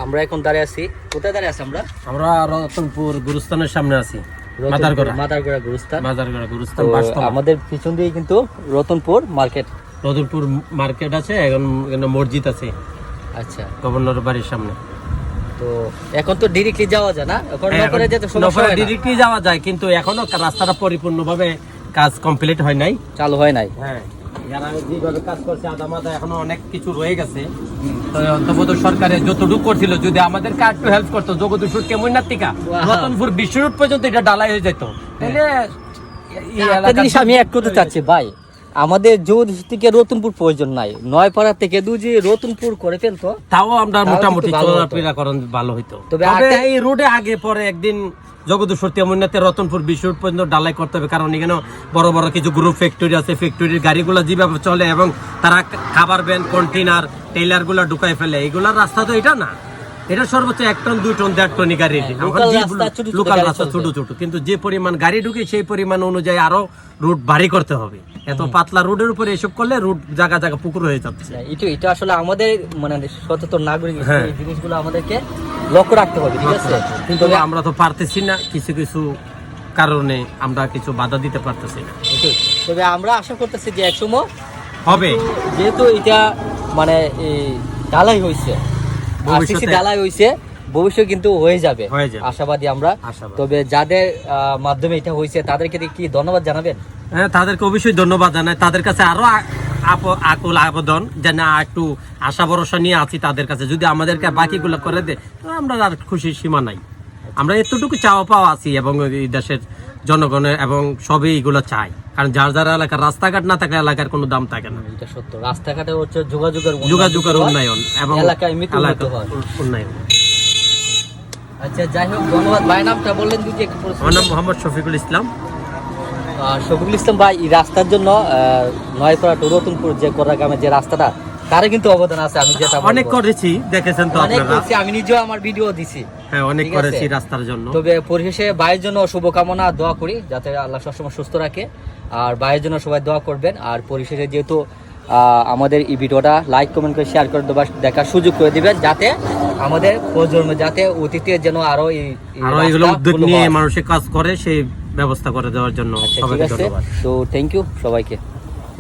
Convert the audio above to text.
আমরা এখন দাঁড়িয়ে আছি, কোথায় দাঁড়িয়ে আছি আমরা রতনপুর গুরুস্থানের সামনে আছি। মাদারগড়া গুরুস্থান। আমাদের পিছন দিয়ে কিন্তু রতনপুর মার্কেট আছে, এখন মসজিদ আছে। আচ্ছা, গভর্নর বাড়ির সামনে। তো এখন তো ডিরেক্টলি যাওয়া যায় না, এখন নগরে যেতে সমস্যা হয় না। ডিরেক্টলি যাওয়া যায়, কিন্তু এখনো রাস্তাটা পরিপূর্ণভাবে কাজ কমপ্লিট হয় নাই, চালু হয় নাই। হ্যাঁ, যারা যেভাবে কাজ করছে আদামাদা এখনো অনেক কিছু রয়ে গেছে। তো অন্তত সরকারের যতটুকু করছিল, যদি আমাদের একটু হেল্প করতো, জগদীশ্বর কেমন নাতিকা রতনপুর বিশ্ব রোড পর্যন্ত এটা ডালাই হয়ে যেত, তাহলে একটা জিনিস আমি এক করতে চাচ্ছি ভাই, আমাদের জগদীশ্বর থেকে রতনপুর প্রয়োজন নাই, নয়পাড়া থেকে যে রতনপুর করে ফেলতো, তাও আমরা মোটামুটি চলাফেরা করেন ভালো হইতো। তবে এই রোডে আগে পরে একদিন জগদীশ্বর তেমনিতে রতনপুর বিশ্ব রোড পর্যন্ত ডালাই করতে হবে, কারণ এখানে বড় বড় কিছু গ্রুপ ফ্যাক্টরি আছে, ফ্যাক্টরির গাড়িগুলো যেভাবে চলে এবং তারা খাবার ভ্যান, কন্টেনার, টেইলার গুলা ঢুকাই ফেলে, এইগুলার রাস্তা তো এটা না, এটা সর্বোচ্চ 1 টন 2 টন 1.5 টন গাড়ি। লোকাল রাস্তা ছোট ছোট, কিন্তু যে পরিমাণ গাড়ি ঢুকে সেই পরিমাণ অনুযায়ী আরো রুট ভারী করতে হবে। এত পাতলা রোডের উপরে এসব করলে রুট জায়গা জায়গা পুকুর হয়ে যাচ্ছে। এটা আসলে আমাদের মানে সচেতন নাগরিক এই জিনিসগুলো আমাদেরকে লক্ষ্য রাখতে হবে, ঠিক আছে? কিন্তু আমরা তো পারতেছি না, কিছু কিছু কারণে আমরা কিছু বাধা দিতে পারতেছি না। তবে আমরা আশা করতেছি যে একসময় হবে, যেহেতু এটা মানে ঢালাই হয়েছে, ঢালাই হয়েছে, ভবিষ্যৎ কিন্তু হয়ে যাবে, আশাবাদী আমরা। তবে যাদের মাধ্যমে এটা হয়েছে তাদেরকে কি ধন্যবাদ জানাবেন? হ্যাঁ, তাদেরকে অবশ্যই ধন্যবাদ জানাই। তাদের কাছে আরো আকুল আবেদন যে না, একটু আশা ভরসা নিয়ে আছি তাদের কাছে, যদি আমাদেরকে বাকিগুলো করে দেয় আমরা আর খুশির সীমা নাই। আমরা এতটুকু চাওয়া পাওয়া আছি, এবং এই দেশের জনগণের এবং সবই এইগুলো চাই, কারণ যার যার এলাকার রাস্তাঘাট না থাকলে এলাকার কোনো দাম থাকে না। এটা সত্য, রাস্তাঘাটে হচ্ছে যোগাযোগের উন্নয়ন এবং এলাকায় উন্নয়ন। আচ্ছা, যাই হোক, ধন্যবাদ ভাই। নামটা বললেন যদি একটু? আমার নাম মোহাম্মদ শফিকুল ইসলাম। শফিকুল ইসলাম ভাই, এই রাস্তার জন্য নয়পাড়া টু রতনপুর যে কোরাগ্রামের যে রাস্তাটা, তার কিন্তু অবদান আছে। আমি যেটা অনেক করেছি, দেখেছেন তো আপনারা, আমি নিজেও আমার ভিডিও দিছি। হ্যাঁ, অনেক করেছি রাস্তার জন্য। তবে পরিশেষে ভাইয়ের জন্য শুভকামনা, দোয়া করি যাতে আল্লাহ সবসময় সুস্থ রাখে, আর ভাইয়ের জন্য সবাই দোয়া করবেন। আর পরিশেষে যেহেতু আমাদের এই ভিডিওটা লাইক, কমেন্ট করে শেয়ার করে দেখার সুযোগ করে দিবেন, যাতে আমাদের প্রজন্মে, যাতে অতীতে যেন আরো এগুলো উদ্যোগ নিয়ে মানুষের কাজ করে, সেই ব্যবস্থা করে দেওয়ার জন্য সবাইকে ধন্যবাদ। তো থ্যাংক ইউ সবাইকে।